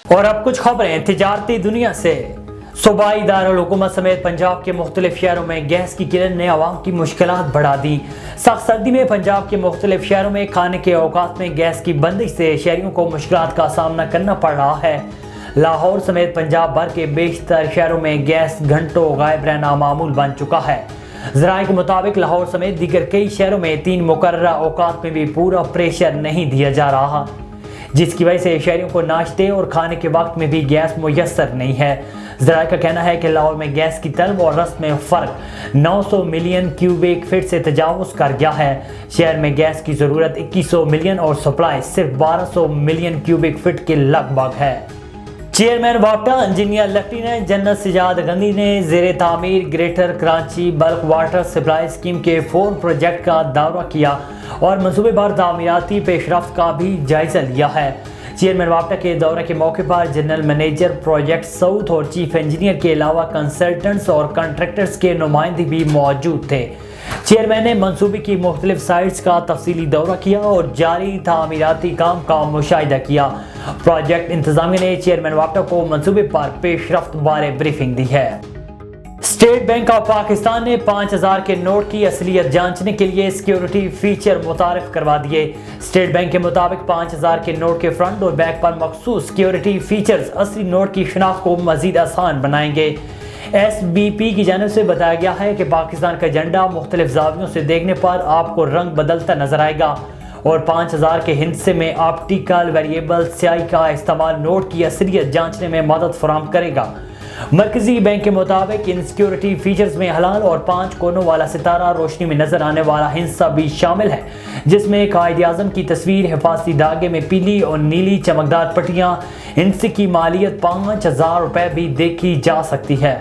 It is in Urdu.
اور اب کچھ خبریں تجارتی دنیا سے۔ صوبائی دارالحکومت سمیت پنجاب کے مختلف شہروں میں گیس کی قلت نے عوام کی مشکلات بڑھا دی۔ سخت سردی میں پنجاب کے مختلف شہروں میں کھانے کے اوقات میں گیس کی بندش سے شہریوں کو مشکلات کا سامنا کرنا پڑ رہا ہے۔ لاہور سمیت پنجاب بھر کے بیشتر شہروں میں گیس گھنٹوں غائب رہنا معمول بن چکا ہے۔ ذرائع کے مطابق لاہور سمیت دیگر کئی شہروں میں 3 مقررہ اوقات میں بھی پورا پریشر نہیں دیا جا رہا، جس کی وجہ سے شہریوں کو ناشتے اور کھانے کے وقت میں بھی گیس میسر نہیں ہے۔ ذرائع کا کہنا ہے کہ لاہور میں گیس کی طلب اور رسد میں فرق 900 ملین کیوبک فٹ سے تجاوز کر گیا ہے۔ شہر میں گیس کی ضرورت 2100 ملین اور سپلائی صرف 1200 ملین کیوبک فٹ کے لگ بھگ ہے۔ چیئرمین واپٹا engineer lieutenant general Sajjad Ghani نے زیر تعمیر greater Karachi bulk water supply scheme کے 4 پروجیکٹ کا دورہ کیا اور منصوبے بار تعمیراتی پیش رفت کا بھی جائزہ لیا ہے۔ چیئرمین واپٹا کے دورے کے موقع پر جنرل مینیجر پروجیکٹ ساؤتھ اور چیف انجینئر کے علاوہ کنسلٹنٹس اور کنٹریکٹرز کے نمائندے بھی موجود تھے۔ چیئرمین نے منصوبے کی مختلف سائٹس کا تفصیلی دورہ کیا اور جاری تعمیراتی کام کا مشاہدہ کیا۔ پروجیکٹ انتظامیہ نے چیئرمین واپٹا کو منصوبے پر پیش رفت بارے بریفنگ دی ہے۔ اسٹیٹ بینک آف پاکستان نے 5000 کے نوٹ کی اصلیت جانچنے کے لیے سیکیورٹی فیچر متعارف کروا دیے۔ اسٹیٹ بینک کے مطابق 5000 کے نوٹ کے فرنٹ اور بیک پر مخصوص سیکیورٹی فیچرز اصلی نوٹ کی شناخت کو مزید آسان بنائیں گے۔ ایس بی پی کی جانب سے بتایا گیا ہے کہ پاکستان کا جھنڈا مختلف زاویوں سے دیکھنے پر آپ کو رنگ بدلتا نظر آئے گا اور 5000 کے ہندسے میں آپٹیکل ویریبل سیاہی کا استعمال نوٹ کی اصلیت جانچنے میں مدد فراہم کرے گا۔ مرکزی بینک کے مطابق ان سیکیورٹی فیچرز میں ہلال اور 5 کونوں والا ستارہ روشنی میں نظر آنے والا ہندسہ بھی شامل ہے، جس میں قائد اعظم کی تصویر، حفاظتی دھاگے میں پیلی اور نیلی چمکدار پٹیاں۔ ہندسے کی مالیت 5000 روپے بھی دیکھی جا سکتی ہے۔